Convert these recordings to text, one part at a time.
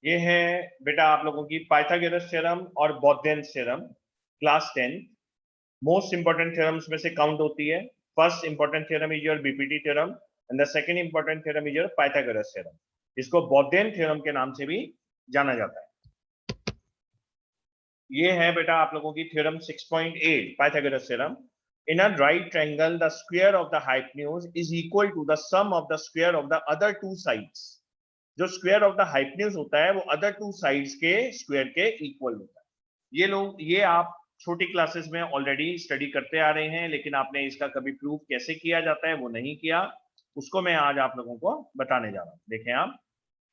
ये है बेटा आप लोगों की पाइथागोरस थ्योरम और बॉथेन्स theorem, class 10 most important theorems में से काउंट होती है। First important theorem is your BPT theorem and the second important theorem is your Pythagoras theorem. इसको बॉथेन थ्योरम के नाम से भी जाना जाता है। ये है बेटा आप लोगों की theorem 6.8 Pythagoras theorem. In a right triangle the square of the hypotenuse is equal to the sum of the square of the other two sides. जो स्क्वायर ऑफ द हाइपोटेन्यूज होता है वो अदर टू साइड्स के square के equal होता है। ये आप छोटी क्लासेस में ऑलरेडी स्टडी करते आ रहे हैं, लेकिन आपने इसका कभी प्रूफ कैसे किया जाता है वो नहीं किया, उसको मैं आज आप लोगों को बताने जा रहा हूं। देखें आप,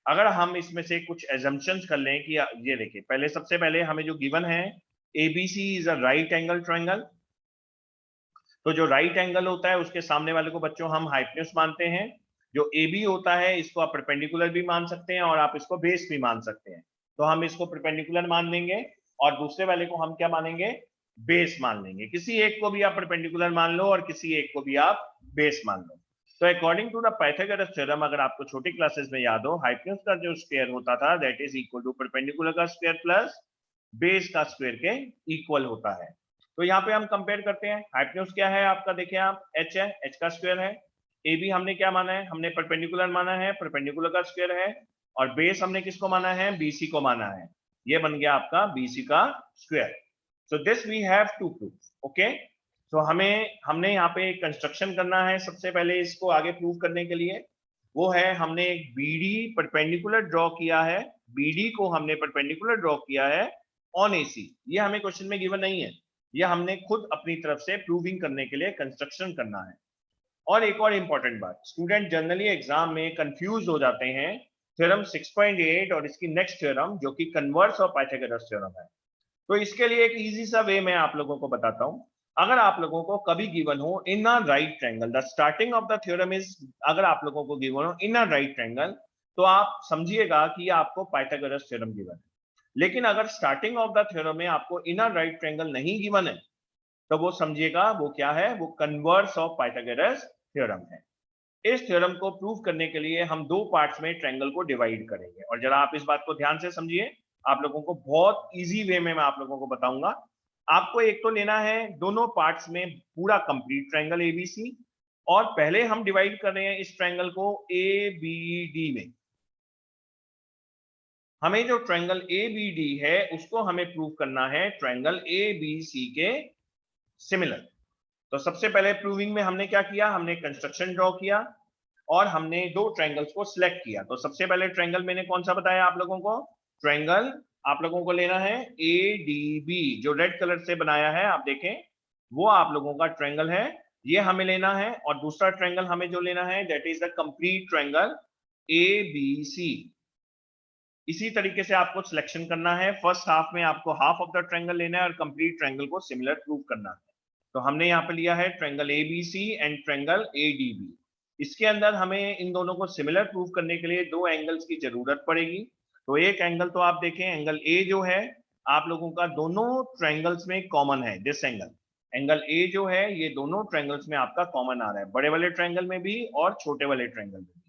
अगर हम इसमें से कुछ एजम्पशंस कर लें कि ये देखिए, पहले सबसे पहले हमें जो गिवन है ABC is a right angle triangle. तो जो राइट एंगल होता है उसके सामने वाले को बच्चों हम हाइपोटेन्यूज मानते हैं। जो ए बी होता है इसको आप परपेंडिकुलर भी मान सकते हैं और आप इसको बेस भी मान सकते हैं। तो हम इसको परपेंडिकुलर मान लेंगे और दूसरे वाले को हम क्या मानेंगे, बेस मान लेंगे। किसी एक को भी आप परपेंडिकुलर मान लो और किसी एक को भी आप बेस मान लो। तो according to the Pythagoras theorem, अगर आपको छोटी क्लासेस में याद हो, हाइपोटेन्यूज का जो स्क्वायर होता था that is equal to perpendicular का स्क्वायर प्लस बेस का स्क्वायर के इक्वल होता है। तो यहाँ पे हम कंपेयर करते हैं। हाइपोटेन्यूज क्या है आपका, देखिए आप, एच है, एच का स्क्वायर है। ए बी हमने क्या माना है, हमने परपेंडिकुलर माना है, परपेंडिकुलर का स्क्वायर है। और बेस हमने किसको माना है, बीसी को माना है। ये बन गया आपका बीसी का square. So this we have to proof. Okay, तो हमने यहाँ पे कंस्ट्रक्शन करना है सबसे पहले इसको आगे प्रूव करने के लिए। वो है, हमने एक बीडी परपेंडिकुलर ड्रॉ किया है, बीडी को हमने परपेंडिकुलर ड्रॉ किया है ऑन एसी। ये हमें क्वेश्चन में गिवन नहीं है, ये हमने खुद अपनी तरफ से प्रूविंग करने के लिए कंस्ट्रक्शन करना है। और एक और इंपॉर्टेंट बात, स्टूडेंट जनरली एग्जाम में कंफ्यूज हो जाते हैं थ्योरम 6.8 और इसकी नेक्स्ट थ्योरम जो कि कन्वर्स ऑफ पाइथागोरस थ्योरम है। तो इसके लिए एक इजी सा वे मैं आप लोगों को बताता हूं। अगर आप लोगों को कभी गिवन हो in a right triangle, the starting of the theorem is, अगर आप लोगों को गिवन हो इन अ राइट ट्रायंगल, तो आप समझिएगा कि ये आपको पाइथागोरस थ्योरम गिवन है। लेकिन अगर स्टार्टिंग ऑफ द थ्योरम में आपको इनर राइट ट्रायंगल नहीं गिवन है, तो वो समझिएगा वो क्या है, वो कन्वर्स ऑफ पाइथागोरस थ्योरम है। इस थ्योरम को प्रूव करने के लिए हम दो पार्ट्स में ट्रायंगल को डिवाइड करेंगे। और जरा आप इस बात को ध्यान से समझिए, आप लोगों को बहुत इजी वे में मैं आप लोगों को बताऊंगा। आपको एक तो लेना है दोनों पार्ट्स में पूरा कंप्लीट ट्रायंगल एबीसी, और पहले हम डिवाइड कर रहे हैं इस ट्रायंगल को ए बी डी में। हमें जो ट्रायंगल ए बी डी है उसको हमें प्रूव करना है ट्रायंगल ए बी सी के सिमिलर। तो सबसे पहले प्रूविंग में हमने क्या किया, हमने कंस्ट्रक्शन ड्रॉ किया और हमने दो ट्रायंगल्स को सिलेक्ट किया। तो सबसे पहले ट्रायंगल मैंने कौन सा बताया आप लोगों को, ट्रायंगल आप लोगों को लेना है ए डी बी, जो रेड कलर से बनाया है आप देखें, वो आप लोगों का ट्रायंगल है, ये हमें लेना है। और दूसरा ट्रायंगल हमें जो लेना है that is the complete triangle A B C. इसी तरीके से आपको सिलेक्शन करना है, फर्स्ट हाफ में आपको हाफ ऑफ द ट्रायंगल लेना है और कंप्लीट ट्रायंगल को सिमिलर प्रूव करना है। तो हमने यहाँ पे लिया है triangle ABC and triangle ADB. इसके अंदर हमें इन दोनों को सिमिलर प्रूव करने के लिए दो एंगल्स की जरूरत पड़ेगी। तो एक एंगल तो आप देखें, एंगल ए जो है आप लोगों का दोनों ट्रायंगल्स में कॉमन है, दिस एंगल, एंगल ए जो है ये दोनों ट्रायंगल्स में आपका कॉमन आ रहा है, बड़े वाले ट्रायंगल में भी और छोटे वाले ट्रायंगल में भी।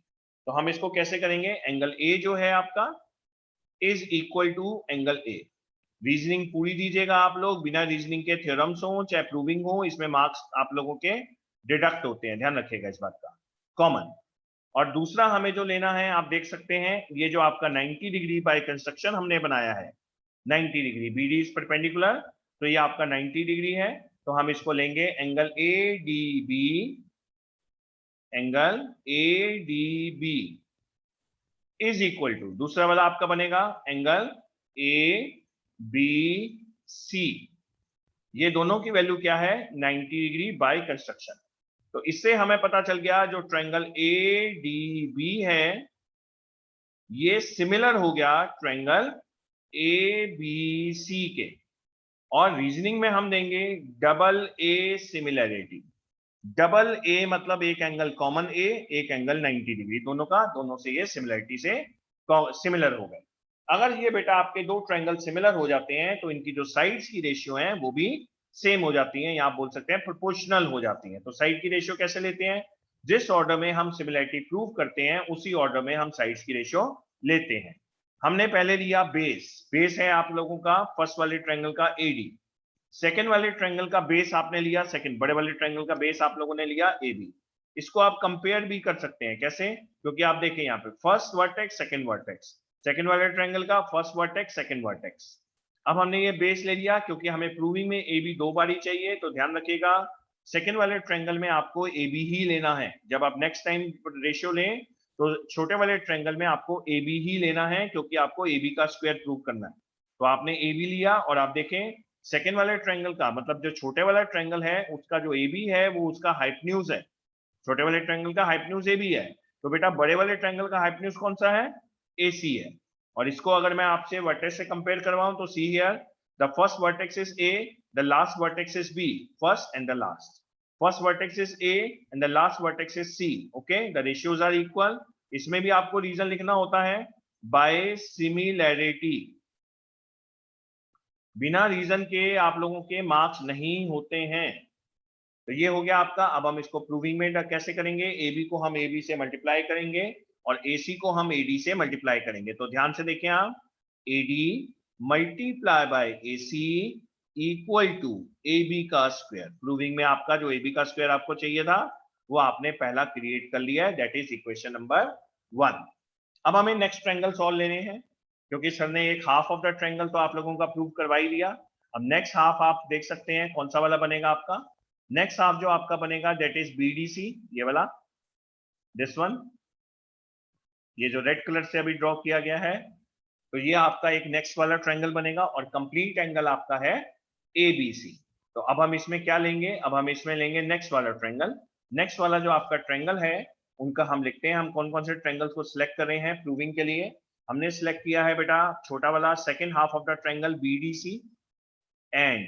तो हम इसको कैसे करेंगे, एंगल ए जो है आपका is equal to angle A. Reasoning पूरी दीजिएगा आप लोग, बिना रीजनिंग के थ्योरम्स हो चाहे प्रूविंग हो, इसमें मार्क्स आप लोगों के डिडक्ट होते हैं, ध्यान रखिएगा इस बात का, कॉमन। और दूसरा हमें जो लेना है आप देख सकते हैं, ये जो आपका 90 डिग्री बाय कंस्ट्रक्शन हमने बनाया है, 90 डिग्री, बीडी इज परपेंडिकुलर, तो ये आपका 90 डिग्री है। तो हम इसको लेंगे angle A D B, angle A D B is equal to, दूसरा वाला आपका बनेगा एंगल ए बी सी। ये दोनों की वैल्यू क्या है, 90 डिग्री बाय कंस्ट्रक्शन। तो इससे हमें पता चल गया जो ट्रायंगल ए डी बी है ये सिमिलर हो गया ट्रायंगल ए बी सी के। और रीजनिंग में हम देंगे double A similarity. Double A मतलब एक एंगल कॉमन ए, एक एंगल 90 डिग्री, दोनों का दोनों से ये सिमिलरिटी से सिमिलर हो गए। अगर ये बेटा आपके दो ट्रायंगल सिमिलर हो जाते हैं तो इनकी जो साइड्स की रेशियो है वो भी सेम हो जाती है, या आप बोल सकते हैं प्रोपोर्शनल हो जाती है। तो साइड की रेशियो कैसे लेते हैं, जिस ऑर्डर में हम सिमिलरिटी प्रूव करते हैं उसी ऑर्डर में हम साइड्स की रेशियो लेते हैं। हमने पहले लिया बेस, बेस है आप लोगों का फर्स्ट वाले ट्रायंगल का एडी, सेकेंड वाले ट्रायंगल का बेस आपने लिया, सेकेंड बड़े वाले ट्रायंगल का बेस आप लोगों ने लिया एबी। इसको आप कंपेयर भी कर सकते हैं, कैसे? क्योंकि आप देखें यहाँ पे first vertex second vertex, second वाले ट्रायंगल का फर्स्ट वर्टेक्स सेकेंड वर्टेक्स। अब हमने ये बेस ले लिया क्योंकि हमें प्रूविंग में ए बी दो बार ही चाहिए, तो ध्यान रखिएगा सेकेंड वाले ट्रायंगल में आपको ए बी ही लेना है। जब आप नेक्स्ट टाइम रेशियो लें तो छोटे वाले ट्रायंगल में आपको ए बी ही लेना है, क्योंकि आपको ए बी का स्क्वायर प्रूव करना है। तो आपने ए बी लिया और आप देखें सेकेंड वाले ट्रायंगल का मतलब जो छोटे वाला ट्रायंगल है उसका जो ए बी है वो उसका हाइपोटेन्यूज है, छोटे वाले ट्रायंगल का हाइपोटेन्यूज ए बी है। तो बेटा बड़े वाले ट्रायंगल का हाइपोटेन्यूज कौन सा है? ए सी है। और इसको अगर मैं आपसे वर्टेक्स से कंपेयर करवाऊं तो see here the first vertex is A, the last vertex is B, first and the last, first vertex is A and the last vertex is C. Okay, the ratios are equal. इसमें भी आपको reason लिखना होता है bye similarity, बिना reason के आप लोगों के मार्क्स नहीं होते हैं। तो ये हो गया आपका। अब हम इसको प्रूविंग में कैसे करेंगे? ए बी को हम ए बी से मल्टीप्लाई करेंगे और ए सी को हम ए डी से मल्टीप्लाई करेंगे। तो ध्यान से देखें आप, A D multiply by A C equal to A B का स्क्वायर। प्रूविंग में आपका जो ए बी का स्क्वायर आपको चाहिए था वो आपने पहला क्रिएट कर लिया है, दैट इज इक्वेशन नंबर 1। अब हमें नेक्स्ट ट्रायंगल सॉल्व लेने हैं, क्योंकि सर ने एक हाफ ऑफ द ट्रायंगल तो आप लोगों का प्रूव करवा ही दिया। अब नेक्स्ट हाफ आप देख सकते हैं कौन सा वाला बनेगा आपका। नेक्स्ट हाफ जो आपका बनेगा दैट इज बीडीसी, ये वाला, दिस वन, ये जो रेड कलर से अभी ड्रॉ किया गया है। तो ये आपका एक नेक्स्ट वाला ट्रायंगल बनेगा और कंप्लीट एंगल आपका है एबीसी। तो अब हम इसमें क्या लेंगे? अब हम इसमें लेंगे नेक्स्ट वाला ट्रायंगल। नेक्स्ट वाला जो आपका ट्रायंगल है उनका हम लिखते हैं, हम कौन कौन से ट्रायंगल्स को सिलेक्ट कर रहे हैं प्रूविंग के लिए। हमने सिलेक्ट किया है बेटा छोटा वाला second half of the triangle BDC and,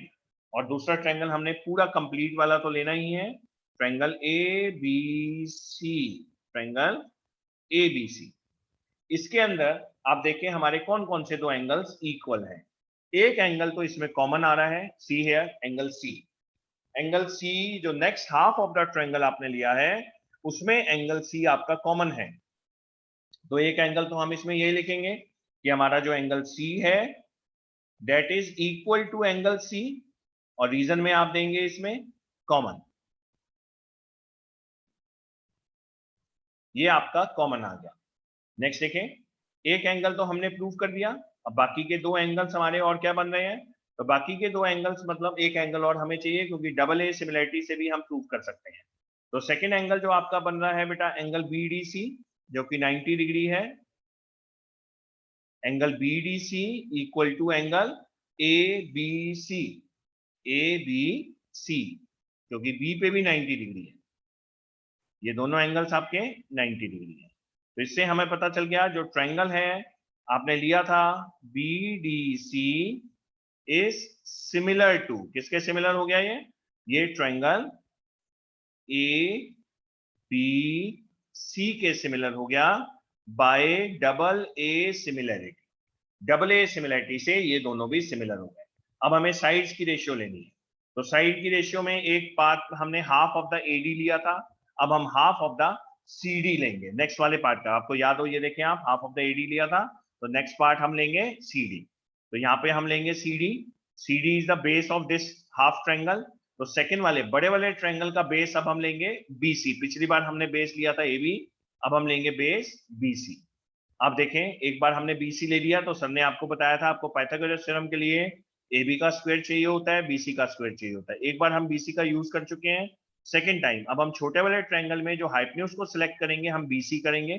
और दूसरा ट्रायंगल हमने पूरा कंप्लीट वाला तो लेना ही है, triangle A B C, triangle A B C. इसके अंदर आप देखें हमारे कौन कौन से दो एंगल्स इक्वल हैं। एक एंगल तो इसमें कॉमन आ रहा है, सी है, एंगल सी। एंगल सी जो next half of the triangle आपने लिया है उसमें एंगल सी आपका कॉमन है। तो एक एंगल तो हम इसमें यही लिखेंगे कि हमारा जो एंगल सी है that is equal to angle C, और रीजन में आप देंगे इसमें कॉमन, ये आपका कॉमन आ गया। नेक्स्ट देखें, एक एंगल तो हमने प्रूव कर दिया, अब बाकी के दो एंगल्स हमारे और क्या बन रहे हैं? तो बाकी के दो एंगल्स मतलब एक एंगल और हमें चाहिए, क्योंकि डबल ए सिमिलरिटी से भी हम प्रूव कर सकते हैं। तो सेकंड एंगल जो आपका बन रहा है बेटा एंगल बीडीसी, जो कि 90 डिग्री है। Angle BDC equal to angle A B C, A B C, क्योंकि बी पे भी 90 डिग्री है। ये दोनों एंगल्स आपके 90 डिग्री है। तो इससे हमें पता चल गया जो ट्रायंगल है आपने लिया था B D C is similar to, किसके सिमिलर हो गया? ये ट्रायंगल ए बी सी के सिमिलर हो गया bye double A similarity. Double A similarity से ये दोनों भी सिमिलर हो गए। अब हमें साइड्स की रेशियो लेनी है। तो साइड की रेशियो में एक पार्ट हमने हाफ ऑफ द एडी लिया था, अब हम हाफ ऑफ द सीडी लेंगे नेक्स्ट वाले पार्ट का। आपको याद हो, ये देखें आप, हाफ ऑफ द एडी लिया था, तो नेक्स्ट पार्ट हम लेंगे सीडी। तो यहाँ पे हम लेंगे CD, CD is the base of this half triangle. तो सेकंड वाले बड़े वाले ट्रायंगल का बेस अब हम लेंगे बीसी। पिछली बार हमने बेस लिया था एबी, अब हम लेंगे बेस बीसी। आप देखें एक बार हमने बीसी ले लिया तो सर ने आपको बताया था आपको पाइथागोरस थ्योरम के लिए एबी का स्क्वायर चाहिए होता है, बीसी का स्क्वायर चाहिए होता है। एक बार हम बीसी का यूज कर चुके हैं, सेकंड टाइम अब हम छोटे वाले ट्रायंगल में जो हाइपोटेन्यूज को सिलेक्ट करेंगे हम बीसी करेंगे,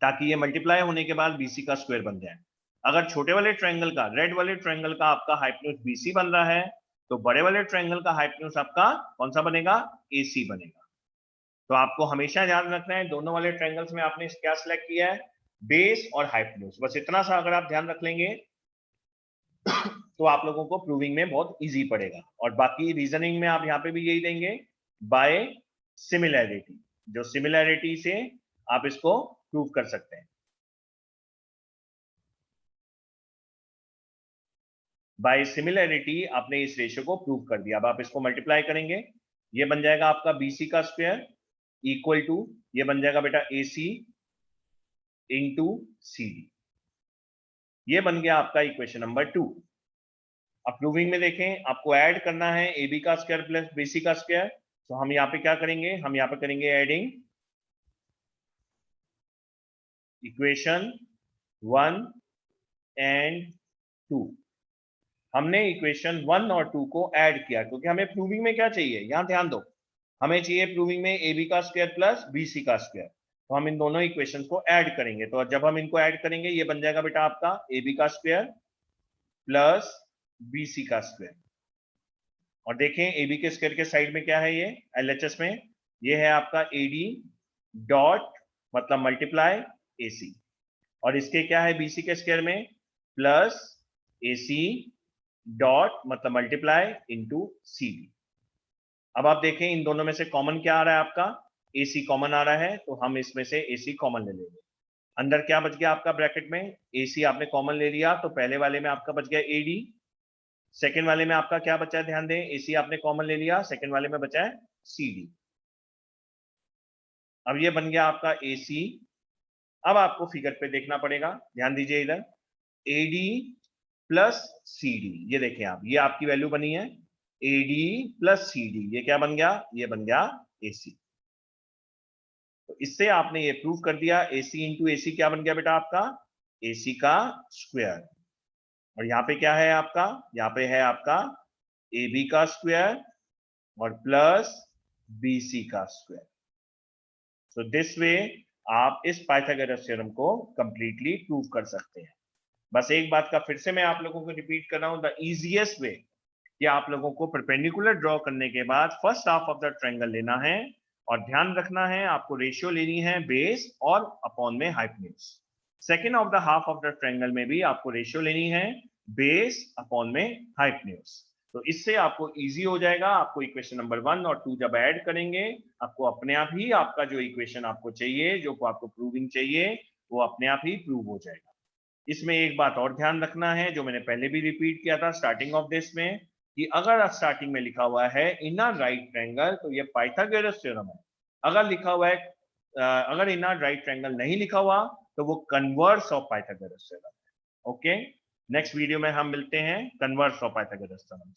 ताकि ये मल्टीप्लाई होने के बाद बीसी का स्क्वायर बन जाए। अगर छोटे वाले ट्रायंगल का, रेड वाले ट्रायंगल का आपका हाइपोटेन्यूज बीसी बन रहा है, तो बड़े वाले ट्रायंगल का हाइपोटेन्यूज आपका कौन सा बनेगा? एसी बनेगा। तो आपको हमेशा ध्यान रखना है दोनों वाले ट्रायंगल्स में आपने क्या सिलेक्ट किया है? बेस और हाइपोटेन्यूज। बस इतना सा अगर आप ध्यान रख लेंगे तो आप लोगों को प्रूविंग में बहुत इजी पड़ेगा। और बाकी रीजनिंग में आप यहाँ पे भी यही देंगे बाय सिमिलैरिटी, जो सिमिलैरिटी से आप इसको प्रूव कर सकते हैं। बाय सिमिलैरिटी आपने इस रेशियो को प्रूव कर दिया। अब आप इसको मल्टीप्लाई करेंगे, ये बन जाएगा आपका बीसी का स्क्वायर इक्वल टू, ये बन जाएगा बेटा एसी इंटू सी डी। ये बन गया आपका इक्वेशन नंबर 2। अब प्रूविंग में देखें, आपको ऐड करना है ए बी का स्क्वायर प्लस बी सी का स्क्वायर। तो हम यहाँ पे क्या करेंगे, हम यहाँ पे करेंगे एडिंग इक्वेशन 1 एंड 2। हमने इक्वेशन 1 और 2 को ऐड किया क्योंकि हमें प्रूविंग में क्या चाहिए, यहां ध्यान दो, हमें चाहिए प्रूविंग में ए बी का स्क्वायर प्लस बी सी का स्क्वायर। तो हम इन दोनों इक्वेशन को ऐड करेंगे। तो जब हम इनको ऐड करेंगे ये बन जाएगा बेटा आपका ए बी का स्क्वायर प्लस बी सी का स्क्वायर। और देखें ए बी के स्क्वायर के साइड में क्या है, ये एलएचएस में ये है आपका ए डी डॉट मतलब मल्टीप्लाई ए सी, और इसके क्या है बीसी के स्क्वायर में प्लस ए सी डॉट मतलब मल्टीप्लाई इंटू सी डी। अब आप देखें इन दोनों में से कॉमन क्या आ रहा है आपका, ए सी कॉमन आ रहा है, तो हम इसमें से ए सी कॉमन ले लेंगे। अंदर क्या बच गया आपका ब्रैकेट में, ए सी आपने कॉमन ले लिया तो पहले वाले में आपका बच गया ए डी, सेकेंड वाले में आपका क्या बचा है, ध्यान दें, ए सी आपने कॉमन ले लिया, सेकेंड वाले में बचा है सी डी। अब ये बन गया आपका ए सी। अब आपको फिगर पे देखना पड़ेगा, ध्यान दीजिए इधर, A D plus C D, ये देखें आप, ये आपकी वैल्यू बनी है A D plus C D, ये क्या बन गया, ये बन गया ए सी। तो इससे आपने ये प्रूव कर दिया ए सी इंटू ए सी क्या बन गया बेटा आपका, ए सी का स्क्वायर। और यहाँ पे क्या है आपका, यहाँ पे है आपका ए बी का स्क्वायर और प्लस बी सी का स्क्वायर। सो दिस वे आप इस पाइथागोरस थ्योरम को कंप्लीटली प्रूव कर सकते हैं। बस एक बात का फिर से मैं आप लोगों को रिपीट कर रहा हूं, द इजीएस्ट वे कि आप लोगों को परपेंडिकुलर ड्रॉ करने के बाद first half of the triangle लेना है और ध्यान रखना है आपको रेशियो लेनी है बेस और अपॉन में hypotenuse. Second of the half of the triangle में भी आपको रेशियो लेनी है बेस अपॉन में हाइपोटेन्यूज। तो इससे आपको इजी हो जाएगा, आपको इक्वेशन नंबर 1 और 2 जब ऐड करेंगे आपको अपने आप ही आपका जो इक्वेशन आपको चाहिए, जो आपको प्रूविंग चाहिए, वो अपने आप ही प्रूव हो जाएगा। इसमें एक बात और ध्यान रखना है जो मैंने पहले भी रिपीट किया था स्टार्टिंग ऑफ दिस में, कि अगर स्टार्टिंग में लिखा हुआ है इनर राइट ट्रायंगल तो ये पाइथागोरस थ्योरम है। अगर लिखा हुआ है अगर इनर राइट ट्रायंगल नहीं लिखा हुआ तो वो कन्वर्स ऑफ पाइथागोरस थ्योरम है। ओके, नेक्स्ट वीडियो में हम मिलते हैं कन्वर्स ऑफ पाइथागोरस थ्योरम।